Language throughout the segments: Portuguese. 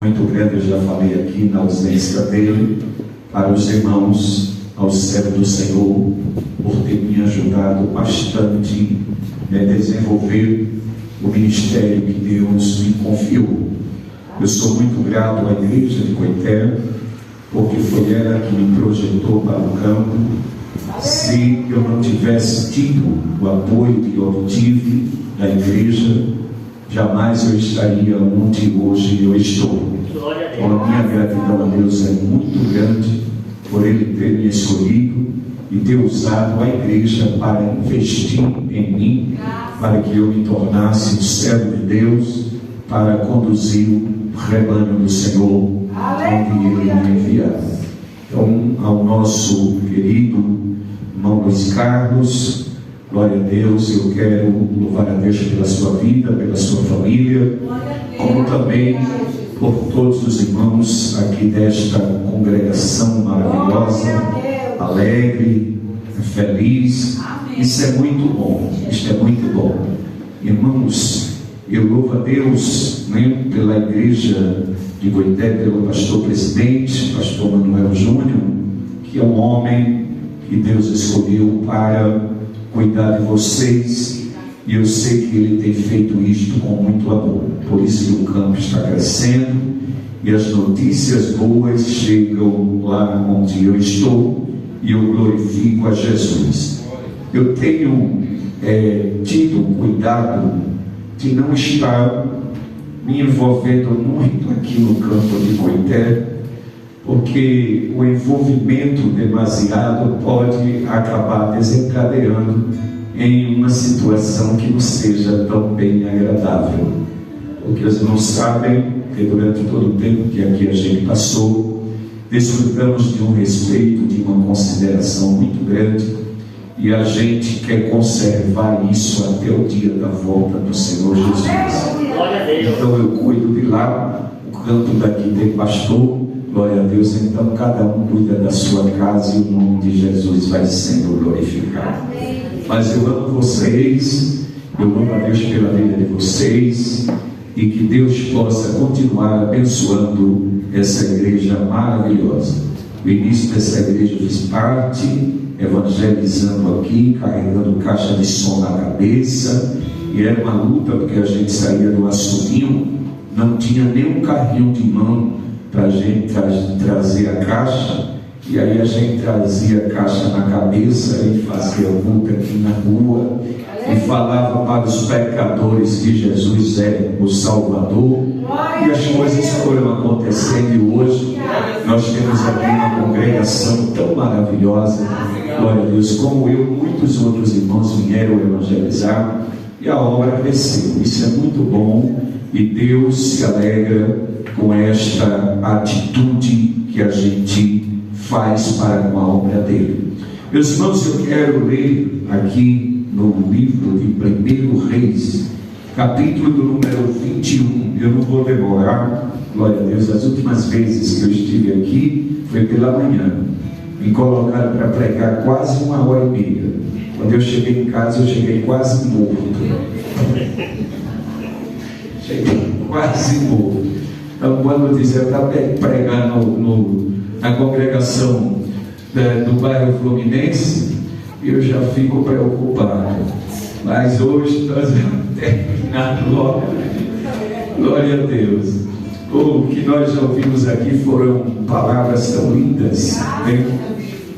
Muito grande, eu já falei aqui na ausência dele, para os irmãos ao céu do Senhor, por ter me ajudado bastante a desenvolver o ministério que Deus me confiou. Eu sou muito grato à igreja de Coité, porque foi ela que me projetou para o campo. Se eu não tivesse tido o apoio que eu obtive da igreja, jamais eu estaria onde hoje eu estou. Então, a minha gratidão a Deus é muito grande por Ele ter me escolhido e ter usado a igreja para investir em mim, para que eu me tornasse um servo de Deus, para conduzir o rebanho do Senhor onde Ele me enviar. Então, ao nosso querido irmão Luiz Carlos, glória a Deus, eu quero louvar a Deus pela sua vida, pela sua família, como também por todos os irmãos aqui desta congregação maravilhosa, alegre, feliz. Isso é muito bom, isto é muito bom. Irmãos, eu louvo a Deus, né, pela igreja de Coité, pelo pastor presidente, pastor Manuel Júnior, que é um homem que Deus escolheu para cuidar de vocês, e eu sei que ele tem feito isto com muito amor. Por isso que o campo está crescendo e as notícias boas chegam lá onde eu estou, e eu glorifico a Jesus. Eu tenho tido cuidado de não estar me envolvendo muito aqui no campo de Coité, porque o envolvimento demasiado pode acabar desencadeando em uma situação que não seja tão bem agradável. Porque os irmãos sabem que durante todo o tempo que aqui a gente passou, desfrutamos de um respeito, de uma consideração muito grande, e a gente quer conservar isso até o dia da volta do Senhor Jesus. Então eu cuido de lá, o campo daqui tem pastor, glória a Deus, então cada um cuida da sua casa e o nome de Jesus vai sendo glorificado. Mas eu amo vocês, eu amo a Deus pela vida de vocês, e que Deus possa continuar abençoando essa igreja maravilhosa. No início dessa igreja eu fiz parte, evangelizando aqui, carregando caixa de som na cabeça, e era uma luta porque a gente saía do assobio, não tinha nenhum carrinho de mão para a gente trazer a caixa, e aí a gente trazia a caixa na cabeça e fazia luta aqui na rua, e falava para os pecadores que Jesus é o Salvador, e as coisas foram acontecendo, e hoje nós temos aqui uma congregação tão maravilhosa, glória a Deus, como eu, muitos outros irmãos vieram evangelizar, e a obra cresceu. Isso é muito bom, e Deus se alegra com esta atitude que a gente faz para com a obra dele. Meus irmãos, eu quero ler aqui no livro de 1 Reis, capítulo do número 21. Eu não vou demorar, glória a Deus. As últimas vezes que eu estive aqui foi pela manhã, me colocaram para pregar quase 1h30. Quando eu cheguei em casa, eu cheguei quase morto. Cheguei quase morto. Então, quando eu disser para pregar na congregação do bairro Fluminense, eu já fico preocupado. Mas hoje nós vamos terminar logo. Glória a Deus. O que nós já ouvimos aqui foram palavras tão lindas, né?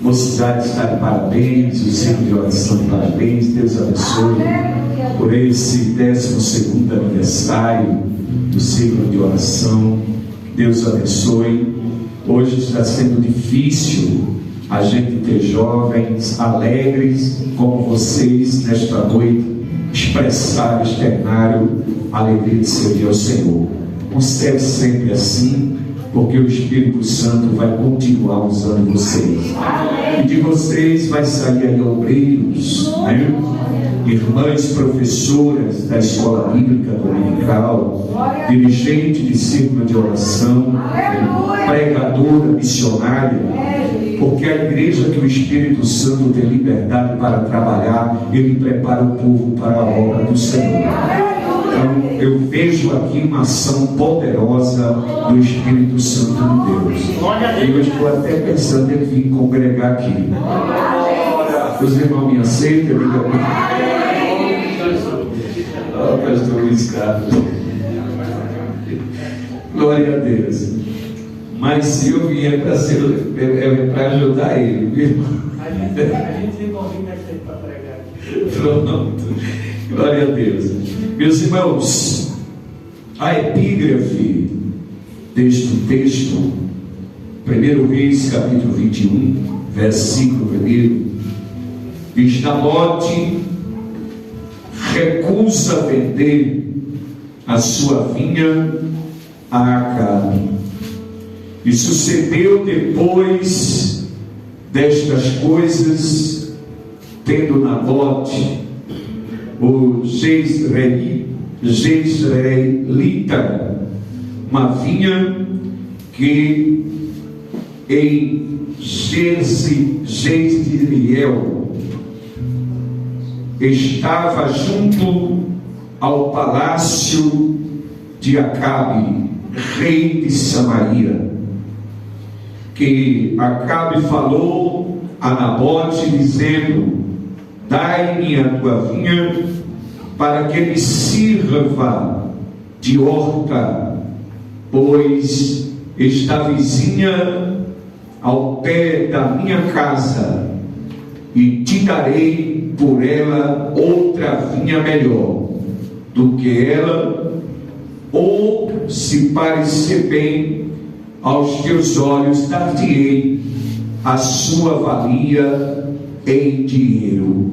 Mocidade está de parabéns, o ciclo de oração de parabéns. Deus abençoe por esse 12º aniversário do ciclo de oração. Deus abençoe. Hoje está sendo difícil a gente ter jovens alegres como vocês nesta noite, expressar, externar a alegria de servir ao Senhor. Conserve sempre assim, porque o Espírito Santo vai continuar usando vocês. E de vocês vai sair aí obreiros, né? Irmãs professoras da escola bíblica dominical, dirigente de círculo de oração, pregadora, missionária, porque a igreja que o Espírito Santo tem liberdade para trabalhar, ele prepara o povo para a obra do Senhor. Então, eu vejo aqui uma ação poderosa do Espírito Santo de Deus. E eu estou até pensando em vir congregar aqui. Os irmãos me aceitam? Oh, pastor Luiz Carlos. Glória a Deus. Mas se eu vier para ajudar ele, viu? A gente tem convite aqui para pregar. Pronto. Glória a Deus. Meus irmãos, a epígrafe deste texto, 1 Reis, capítulo 21, versículo 1, diz: Nabote recusa vender a sua vinha a Acabe. E sucedeu depois destas coisas, tendo Nabote, o jezreelita, uma vinha que em Jezreel estava junto ao palácio de Acabe, rei de Samaria, que Acabe falou a Nabote, dizendo: dai-me a tua vinha, para que me sirva de horta, pois está vizinha ao pé da minha casa, e te darei por ela outra vinha melhor do que ela, ou se parecer bem aos teus olhos, dar-te-ei a sua valia em dinheiro.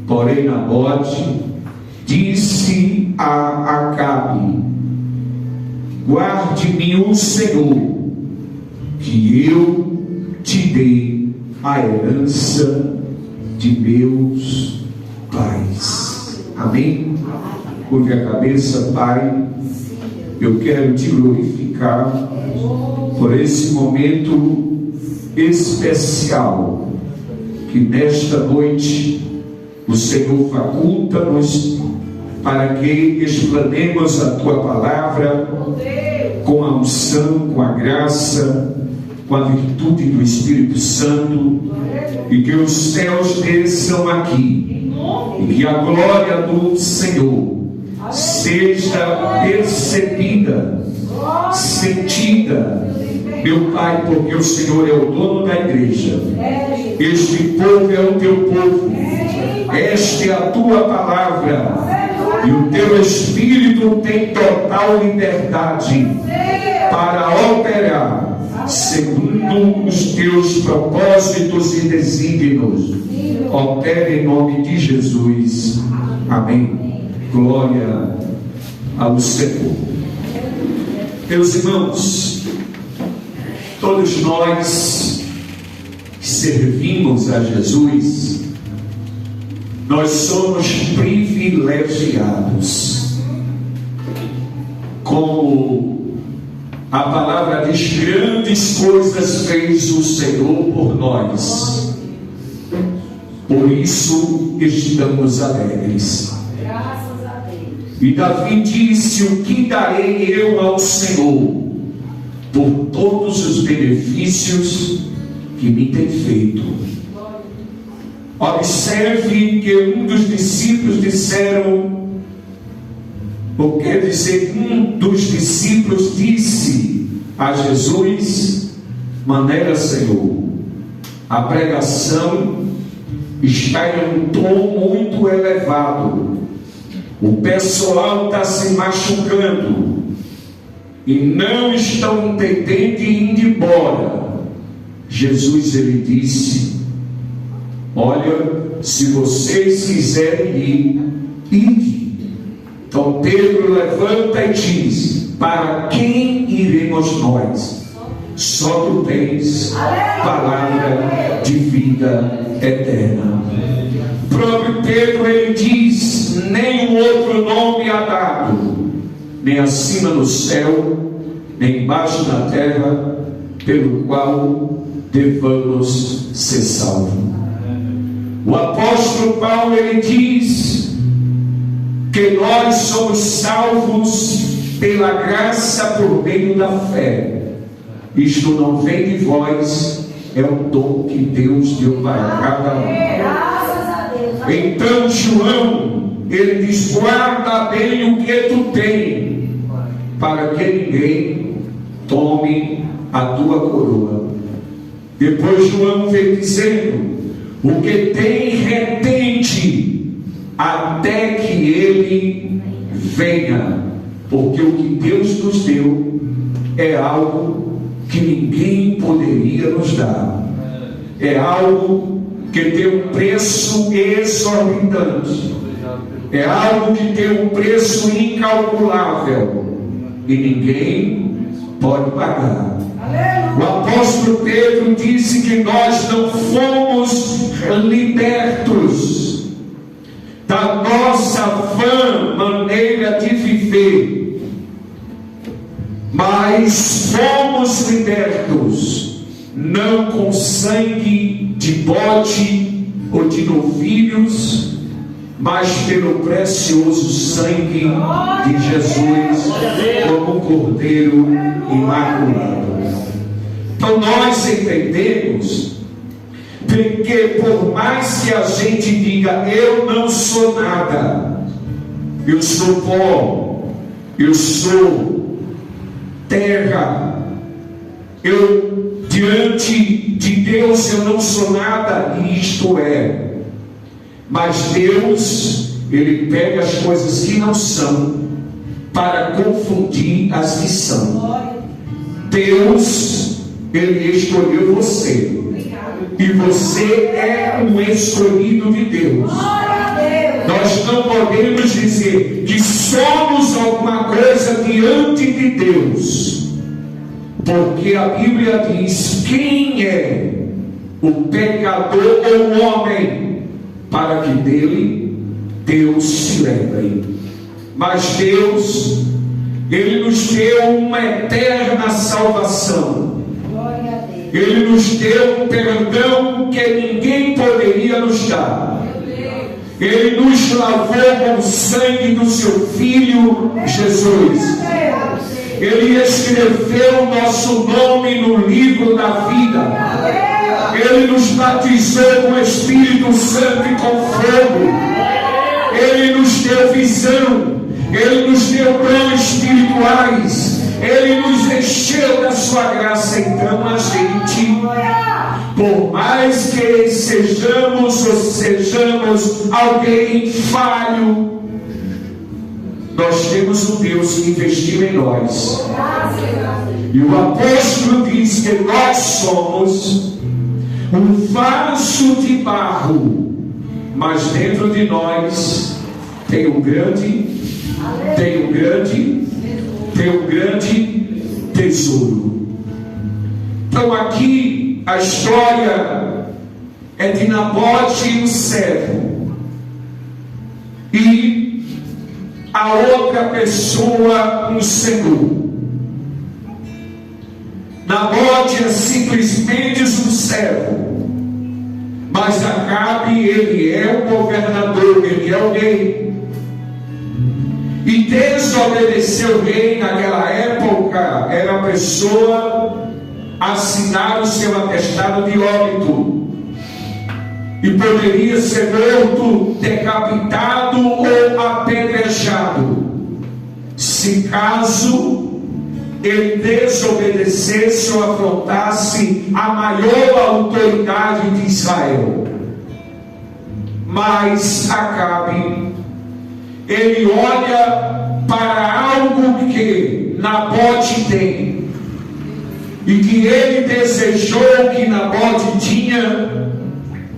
Porém Nabote disse a Acabe: guarde-me o Senhor, que eu te dei a herança de meus pais. Amém? Curve a cabeça. Pai, eu quero te glorificar por esse momento especial que nesta noite o Senhor faculta-nos para que explanemos a tua palavra com a unção, com a graça, com a virtude do Espírito Santo, e que os céus desçam aqui, e que a glória do Senhor seja percebida, sentida, meu Pai, porque o Senhor é o dono da igreja. Este povo é o teu povo, esta é a tua palavra, e o teu Espírito tem total liberdade para operar segundo os teus propósitos e desígnios. Opere em nome de Jesus. Amém. Glória ao Senhor. Meus irmãos, todos nós que servimos a Jesus, nós somos privilegiados. Como a palavra diz, grandes coisas fez o Senhor por nós. Por isso estamos alegres. Graças a Deus. E Davi disse: o que darei eu ao Senhor por todos os benefícios que me tem feito? Observe que um dos discípulos disseram, ou quer dizer, um dos discípulos disse a Jesus: maneira, Senhor, a pregação está em um tom muito elevado, o pessoal está se machucando e não estão entendendo e indo embora. Jesus, ele disse: olha, se vocês quiserem ir, ide. Então Pedro levanta e diz: para quem iremos nós? Só tu tens palavra de vida eterna. O próprio Pedro, ele diz: nenhum outro nome há dado, nem acima no céu, nem embaixo na terra, pelo qual devamos ser salvos. O apóstolo Paulo, ele diz que nós somos salvos pela graça por meio da fé. Isto não vem de vós, é um dom que Deus deu para cada um. Graças a Deus. Então João, ele diz: guarda bem o que tu tens, para que ninguém tome a tua coroa. Depois João vem dizendo: o que tem retente até que ele venha, porque o que Deus nos deu é algo que ninguém poderia nos dar, é algo que tem um preço exorbitante, é algo que tem um preço incalculável e ninguém pode pagar. O apóstolo Pedro disse que nós não fomos libertos da nossa vã maneira de viver, mas fomos libertos não com sangue de bode ou de novilhos, mas pelo precioso sangue de Jesus, como um cordeiro imaculado. Então nós entendemos que por mais que a gente diga: eu não sou nada, eu sou pó, eu sou terra, eu diante de Deus eu não sou nada, e isto é. Mas Deus, Ele pega as coisas que não são para confundir as que são. Deus, Ele escolheu você, e você é um escolhido de Deus. Nós não podemos dizer que somos alguma coisa diante de Deus, porque a Bíblia diz: quem é o pecador ou o homem para que dele Deus se lembre? Mas Deus, Ele nos deu uma eterna salvação. Ele nos deu um perdão que ninguém poderia nos dar. Ele nos lavou com o sangue do seu Filho Jesus. Ele escreveu o nosso nome no livro da vida. Ele nos batizou com o Espírito Santo e com fogo. Ele nos deu visão. Ele nos deu dons espirituais. Ele nos encheu da sua graça. Então a gente, por mais que sejamos alguém falho, nós temos um Deus que investiu em nós. E o apóstolo diz que nós somos um vaso de barro, mas dentro de nós tem um grande tesouro. Então aqui a história é de Nabote e o servo, e a outra pessoa, um senhor. Nabote é simplesmente um servo, mas Acabe, ele é o governador, ele é o rei. E desobedecer o rei naquela época era a pessoa assinar o seu atestado de óbito, e poderia ser morto, decapitado ou apedrejado, se caso ele desobedecesse ou afrontasse a maior autoridade de Israel. Mas Acabe, ele olha para algo que Nabote tem, e que ele desejou que Nabote tinha,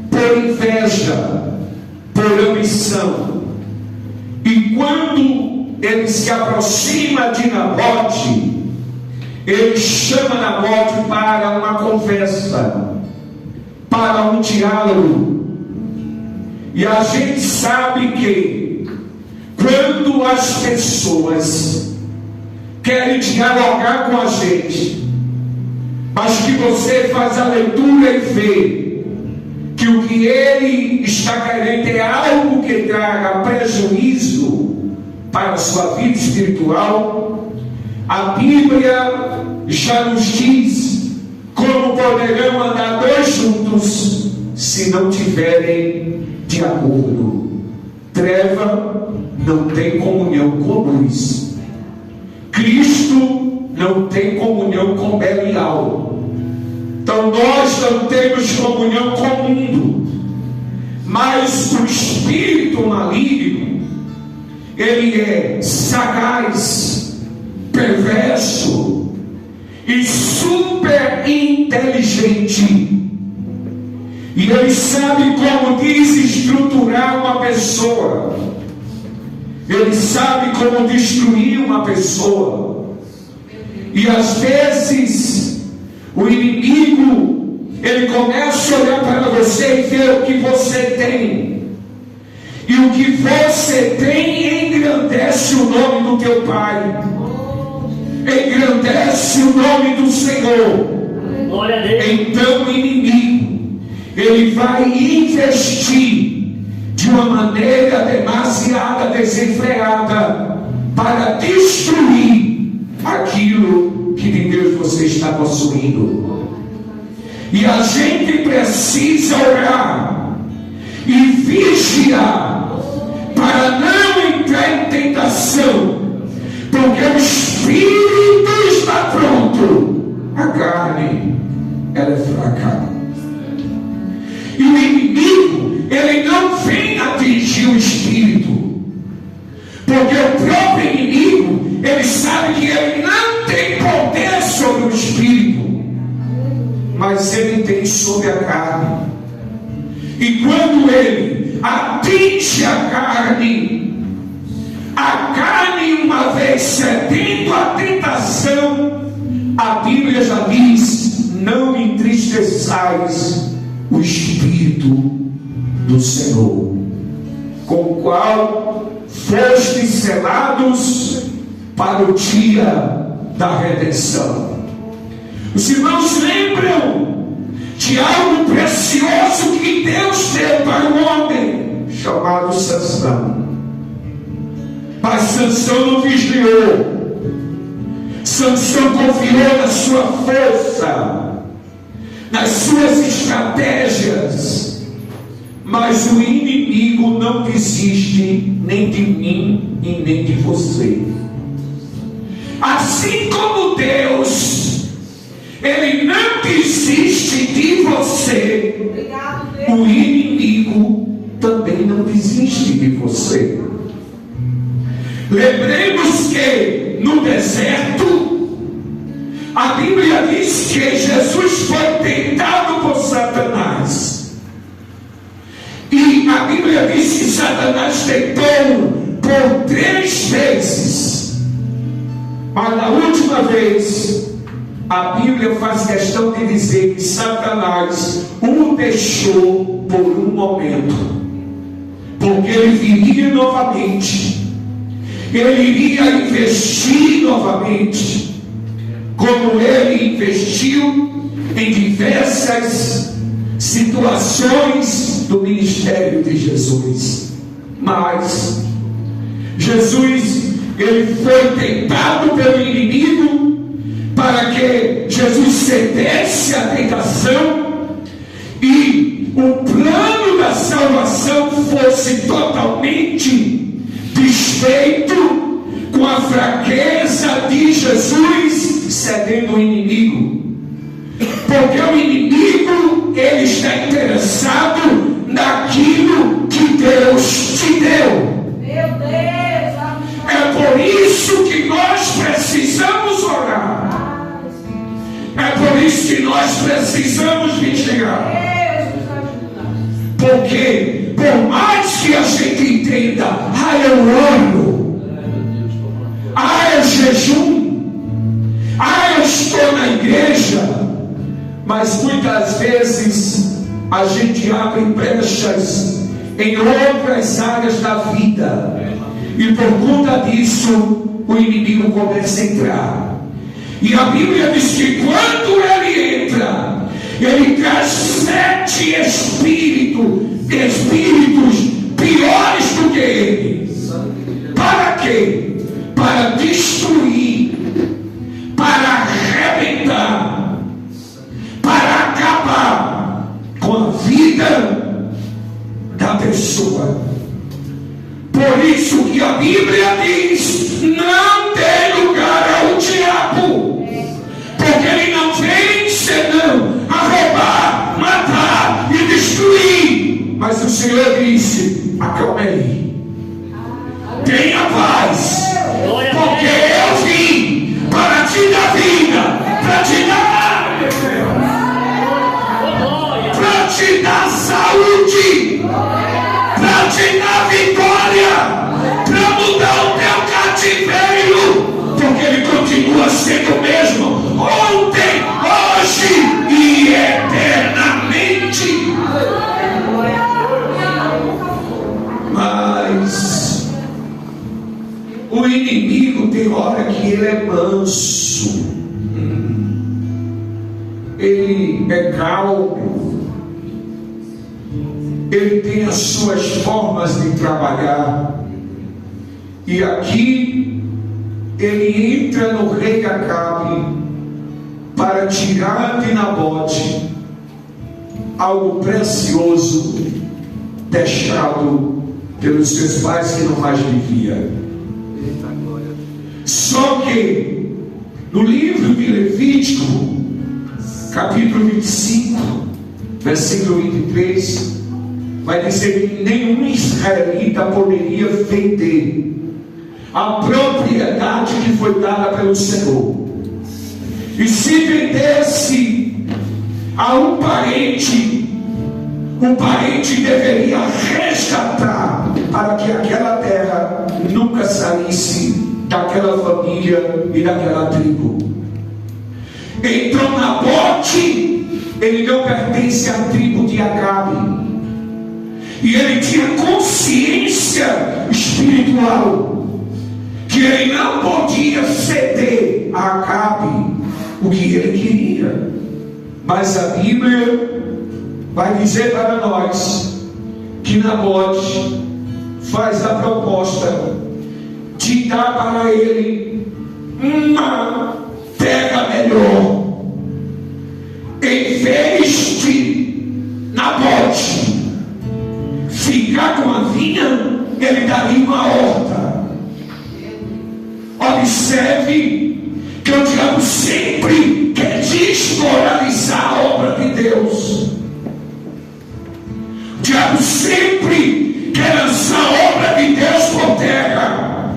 por inveja, por ambição. E quando ele se aproxima de Nabote, ele chama Nabote para uma conversa, para um diálogo. E a gente sabe que quando as pessoas querem dialogar com a gente, mas que você faz a leitura e vê que o que ele está querendo é algo que traga prejuízo, para a sua vida espiritual, a Bíblia já nos diz como poderão andar dois juntos se não tiverem de acordo. Treva não tem comunhão com luz. Cristo não tem comunhão com Belial. Então nós não temos comunhão com o mundo. Mas o espírito maligno, ele é sagaz, perverso e super inteligente. E ele sabe como desestruturar uma pessoa. Ele sabe como destruir uma pessoa. E às vezes o inimigo, ele começa a olhar para você e ver o que você tem. E o que você tem engrandece o nome do teu Pai, engrandece o nome do Senhor. Glória a Deus. Então o inimigo, ele vai investir de uma maneira demasiada desenfreada para destruir aquilo que de Deus você está possuindo. E a gente precisa orar e vigiar para não entrar em tentação, porque o espírito está pronto, a carne ela é fraca. E o inimigo, ele não vem atingir o espírito, porque o próprio inimigo, ele sabe que ele não tem poder sobre o espírito, mas ele tem sobre a carne. E quando ele atinge a carne, uma vez cedendo à tentação, a Bíblia já diz: não entristeçais o Espírito do Senhor, com o qual fostes selados para o dia da redenção. Os irmãos lembram de algo precioso que Deus deu para o homem, chamado Sansão. Mas Sansão não vigiou. Sansão confiou na sua força, nas suas estratégias. Mas o inimigo não desiste nem de mim e nem de você. Assim como Deus, Ele não desiste de você, o inimigo também não desiste de você. Lembremos que no deserto, a Bíblia diz que Jesus foi tentado por Satanás. E a Bíblia diz que Satanás tentou por 3 vezes. Mas na última vez, a Bíblia faz questão de dizer que Satanás o deixou por um momento, porque ele viria novamente. Ele iria investir novamente, como ele investiu em diversas situações do ministério de Jesus. Mas Jesus, ele foi tentado pelo inimigo para que Jesus cedesse à tentação e o plano da salvação fosse totalmente desfeito com a fraqueza de Jesus cedendo ao inimigo. Porque o inimigo, ele está interessado naquilo que Deus te deu. Meu Deus! É por isso que nós precisamos orar. É por isso que nós precisamos vigiar. Porque por mais que a gente entenda, eu oro, eu jejum, eu estou na igreja, mas muitas vezes a gente abre brechas em outras áreas da vida, e por conta disso o inimigo começa a entrar. E a Bíblia diz que quando ele entra, ele traz 7 espíritos piores do que ele, para que quê? Para destruir, para arrebentar, para acabar com a vida da pessoa. Por isso que a Bíblia diz: não tem lugar ao diabo, porque ele não vem senão a roubar, matar e destruir. Mas o Senhor disse: acalme aí, tenha paz, porque eu vim para te dar vida, para te dar saúde, para te dar vitória, para mudar o teu cativeiro, porque ele continua sendo o mesmo ontem, hoje e eternamente. Mas o inimigo tem hora que ele é manso, ele é calmo, ele tem as suas formas de trabalhar. E aqui ele entra no rei Acabe para tirar de Nabote algo precioso deixado pelos seus pais que não mais vivia. Só que no livro de Levítico, capítulo 25, versículo 23, vai dizer que nenhum israelita poderia vender a propriedade que foi dada pelo Senhor. E se vendesse a um parente, o parente deveria resgatar para que aquela terra nunca saísse daquela família e daquela tribo. Então Nabote, ele não pertence à tribo de Acabe, e ele tinha consciência espiritual que ele não podia ceder a Acabe o que ele queria. Mas a Bíblia vai dizer para nós que Nabote faz a proposta de dar para ele uma terra melhor. Em vez de Nabote ficar com a vinha, ele daria uma horta. Observe que o diabo sempre quer desmoralizar a obra de Deus. O diabo sempre quer lançar a obra de Deus por terra.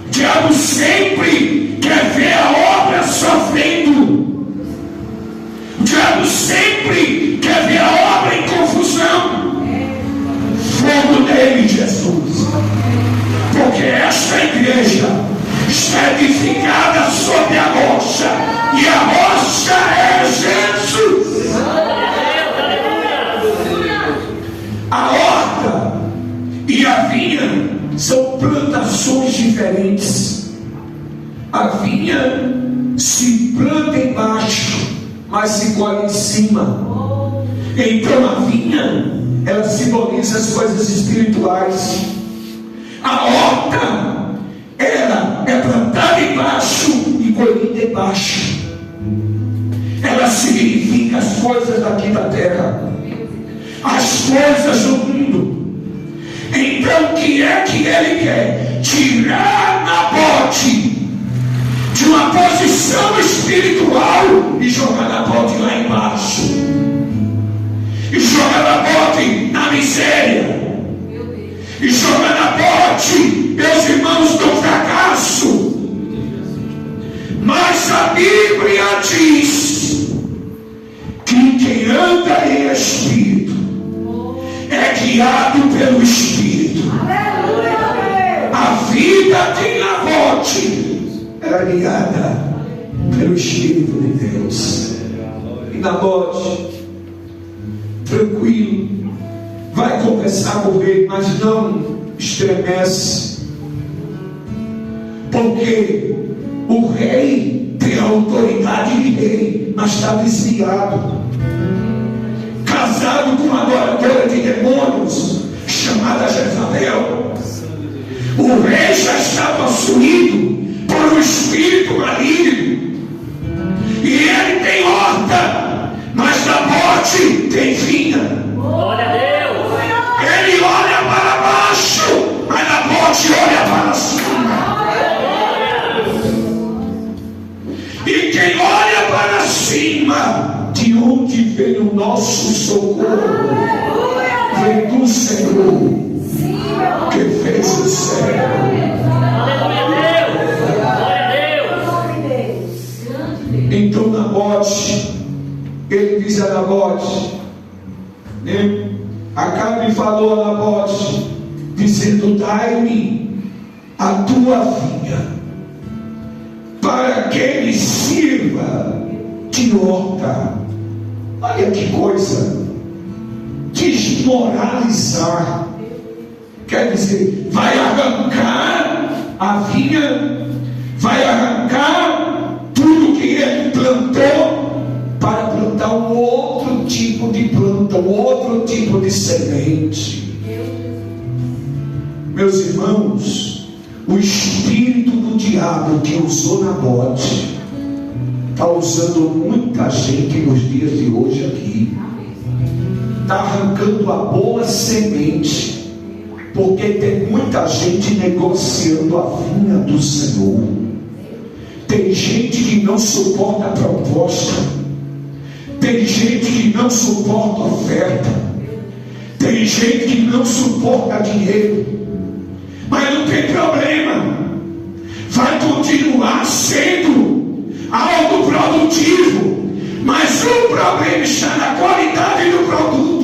O diabo sempre quer ver a obra sofrendo. O diabo sempre quer ver a obra em confusão. Fogo nele, Jesus. Porque esta igreja está edificada sobre a rocha, e a rocha é Jesus. A horta e a vinha são plantações diferentes. A vinha se planta embaixo, mas se colhe em cima. Então a vinha, ela simboliza as coisas espirituais. A horta, ela é plantada embaixo e colhida embaixo. Ela significa as coisas daqui da terra, as coisas do mundo. Então o que é que ele quer? Tirar Nabote de uma posição espiritual e jogar Nabote lá embaixo, e jogar Nabote na miséria, e jogar Nabote, meus irmãos, no fracasso. Mas a Bíblia diz que quem anda em espírito é guiado pelo Espírito. A vida de Nabote era guiada pelo Espírito de Deus. E Nabote, tranquilo, vai conversar com o rei, mas não estremece, porque o rei tem a autoridade de rei, mas está desviado, casado com uma adoradora de demônios chamada Jezabel. O rei já está possuído por um espírito maligno. E ele tem horta, mas Nabote tem vinha. Glória a Deus. Ele olha para baixo, mas Nabote olha para cima. E quem olha para cima, de onde vem o nosso socorro? Vem do Senhor, que fez o céu. Aleluia, Deus. Glória a Deus. Então Nabote, ele diz a Nabote, né? Acabe falou a Nabote, dizendo: dai-me a tua vinha, para que ele sirva de horta. Olha que coisa, desmoralizar. Quer dizer, vai arrancar a vinha, vai arrancar tudo que ele plantou para plantar um outro tipo de planta, um outro tipo de semente. Meus irmãos, o espírito do diabo que usou Nabote está usando muita gente nos dias de hoje aqui. Está arrancando a boa semente, porque tem muita gente negociando a vinha do Senhor. Tem gente que não suporta a proposta, tem gente que não suporta a oferta, tem gente que não suporta dinheiro, mas não tem problema, vai continuar sendo algo produtivo, mas o problema está na qualidade do produto.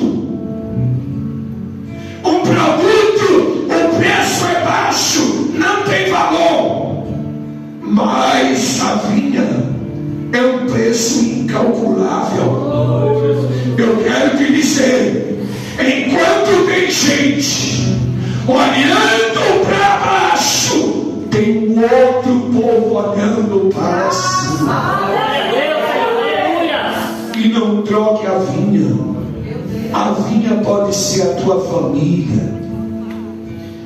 Um produto, o preço é baixo, não tem valor, mas a vinha é um preço incalculável. Eu quero te dizer, enquanto tem gente olhando para baixo, tem um outro povo olhando para cima. E não troque a vinha. A vinha pode ser a tua família.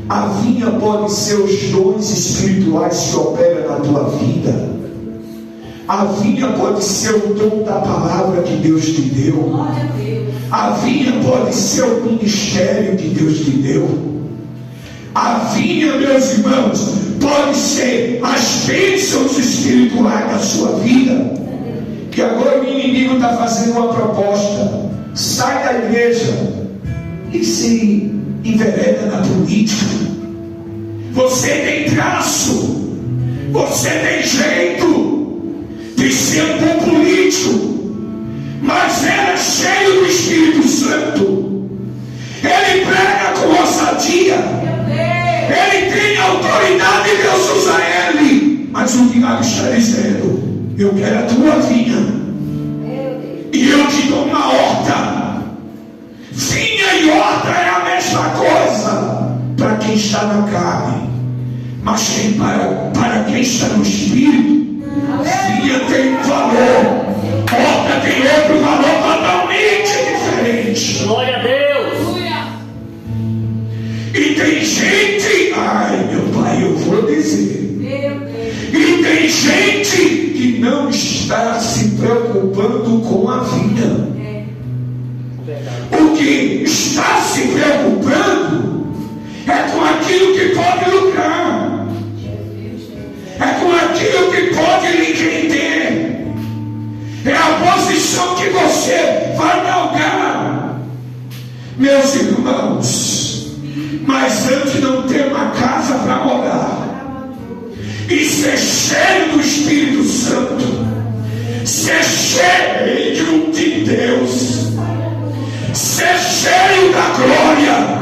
A vinha pode ser os dons espirituais que operam na tua vida. A vinha pode ser o dom da palavra que Deus te deu. A vinha pode ser o ministério que Deus te deu. A vinha, meus irmãos, pode ser as bênçãos espirituais da sua vida. Que agora o inimigo está fazendo uma proposta: sai da igreja e se envereda na política. Você tem traço, você tem jeito de ser um bom político, mas era cheio do Espírito Santo. Ele prega com ousadia, ele tem autoridade, Deus usa ele, mas o diabo está dizendo: eu quero a tua vinha e eu te dou uma horta. Vinha e horta é a mesma coisa para quem está na carne, mas para quem está no Espírito, vinha tem um valor, horta tem outro valor totalmente diferente. Glória a Deus. E tem gente, ai meu pai, eu vou dizer, e tem gente que não está se preocupando com a vinha. O que está se preocupando é com aquilo que pode lucrar, é com aquilo que pode lhe render, é a posição que você vai galgar. Meus irmãos, mas antes não ter uma casa para morar e ser cheio do Espírito Santo, ser cheio de Deus, ser cheio da glória,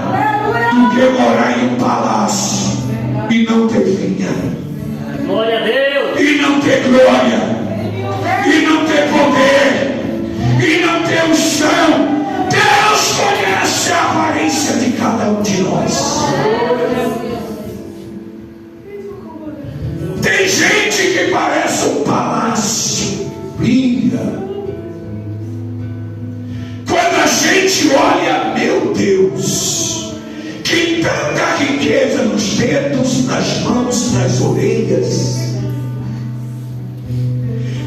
do que morar em um palácio e não ter vinha, Glória a Deus. e não ter glória, e não ter poder, e não ter unção. Deus conhece a aparência de cada um de nós. Tem gente que parece um palácio, brilha. Quando a gente olha, meu Deus, que tanta riqueza nos dedos, nas mãos, nas orelhas,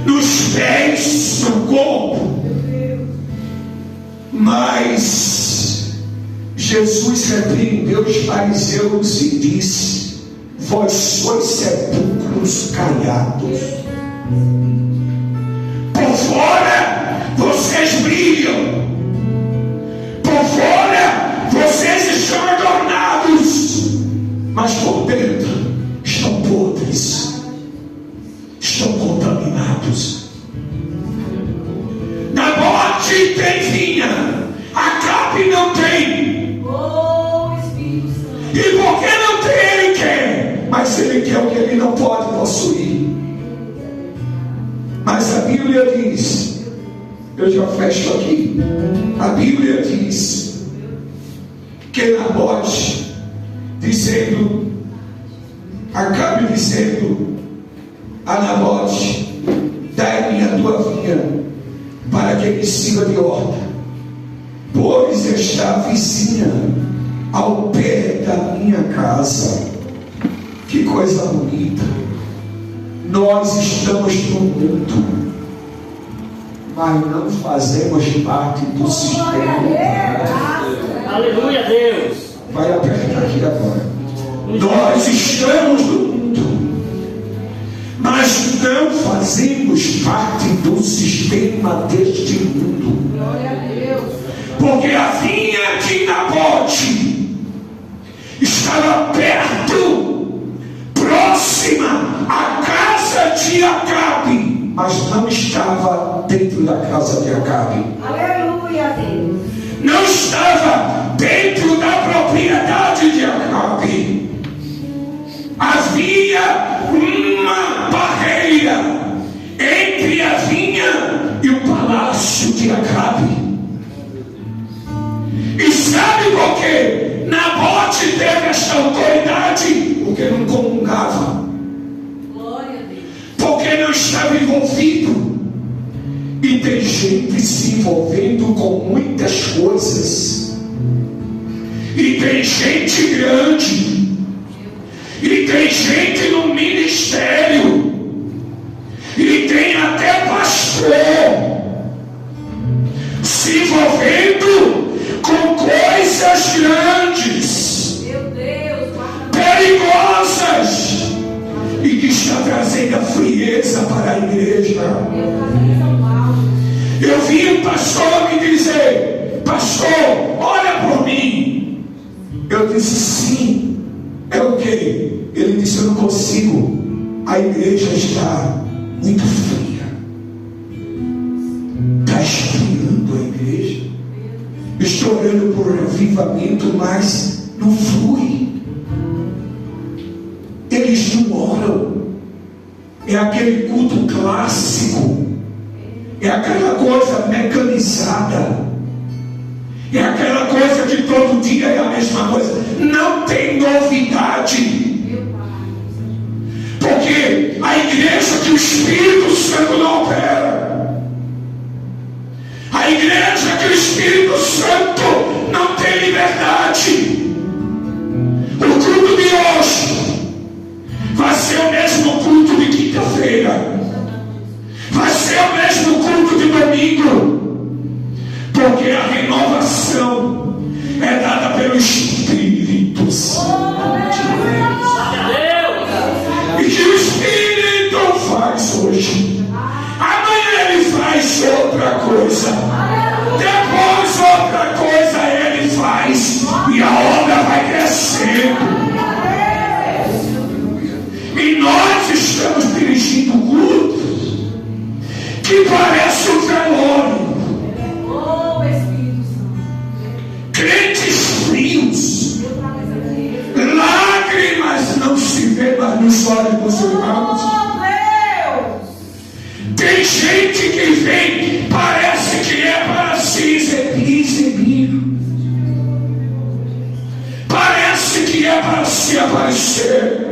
nos pés, no corpo. Mas Jesus repreendeu os fariseus e disse: vós sois sepulcros caiados. Por fora vocês brilham, por fora vocês estão adornados, mas por dentro estão podres, estão contaminados. Nabote tem vinha, Acabe não tem. E porque não tem, ele quer, mas ele quer o que ele não pode possuir. Mas a Bíblia diz, eu já fecho aqui, a Bíblia diz que Nabote dizendo, Acabe dizendo a Nabote: dai-me a tua vinha para que me sirva de horta, pois está vizinha ao pé da minha casa. Que coisa bonita. Nós estamos no mundo, mas não fazemos parte do sistema. Aleluia, Deus. Vai apertar aqui agora. Nós estamos no mundo, mas não fazemos parte do sistema deste mundo. Porque a vinha de Nabote estava perto, próxima à casa de Acabe, mas não estava dentro da casa de Acabe. Aleluia, Deus. Não estava dentro da propriedade de Acabe. Havia uma barreira entre a vinha e o palácio de Acabe. E sabe por quê? Nabote teve esta autoridade? Porque não comungava. Glória a Deus. Porque não estava envolvido. E tem gente se envolvendo com muitas coisas. E tem gente grande. E tem gente no ministério. E tem até pastor se envolvendo com coisas grandes, Meu Deus, perigosas, e que está trazendo a frieza para a igreja. Eu vi um pastor me dizer: pastor, olha por mim. Eu disse: sim. É o quê? Ele disse: eu não consigo, a igreja está muito fria, está esfriando a igreja. Estou orando por avivamento, mas não flui. Eles não oram. É aquele culto clássico, é aquela coisa mecanizada, é aquela coisa de todo dia é a mesma coisa. Não tem novidade. Porque a igreja que o Espírito Santo não opera, a igreja que o Espírito Santo não tem liberdade. O culto de hoje vai ser o mesmo culto de quinta-feira, vai ser o mesmo culto de domingo, porque a renovação é dada pelo Espírito Santo. E que o Espírito faz hoje, amanhã ele faz outra coisa, depois outra coisa ele faz, e a obra vai crescendo. E nós estamos dirigindo cultos que parece um velório. Crentes frios, lágrimas não se vê mais nos olhos dos irmãos. Tem gente que vem, parece que é para se exibir, parece que é para se aparecer.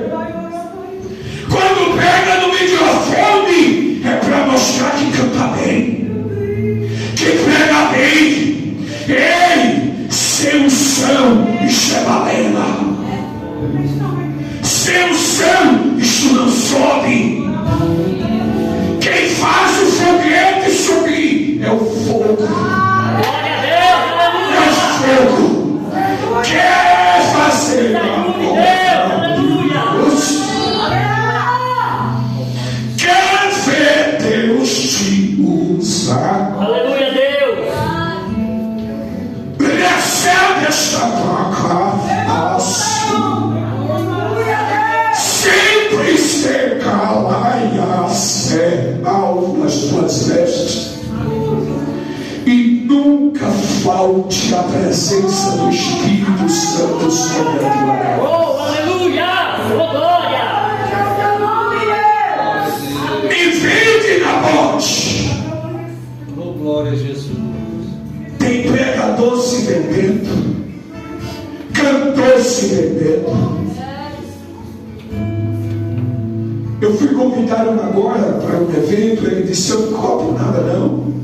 Quando pega no microfone, é para mostrar que canta bem, que prega bem. Ei, sem unção, isso é balela. Deus te usa. Aleluia, Deus. Recebe esta placa sempre se calaias nas tuas vestes e nunca falte a presença do Espírito Santo sobre a tua casa. Oh, aleluia. Oh, glória. Me vende na morte. Oh, glória a Jesus. Tem pregador se vendendo, cantor se vendendo. Eu fui convidado agora para um evento. Ele disse: eu não cobro nada não,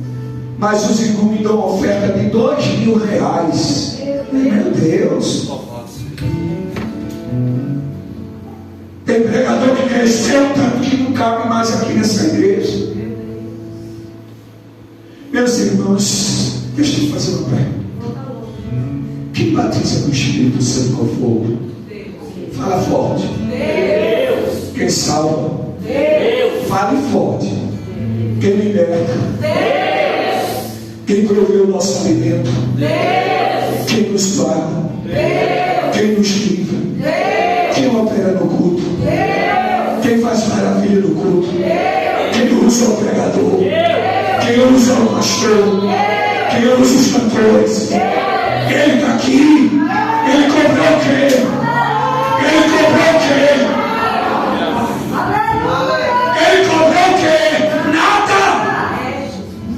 mas os irmãos me dão uma oferta de R$2.000. Meu Deus. Tem pregador que cresceu tanto que não cabe mais aqui nessa igreja. Meus irmãos, deixa eu fazer uma pergunta. Quem batiza com o Espírito Santo com fogo? Fala forte. Deus. Quem salva? Deus. Fale forte. Quem liberta? Deus. Quem provê o nosso alimento? Deus. Quem nos guarda? Deus. Quem nos livra? Deus. Quem opera no culto? Deus. Quem faz maravilha no culto? Deus. Quem usa o pregador? Deus. Quem usa o pastor? Quem usa os cantores? Ele está aqui. Ele comprou o quê?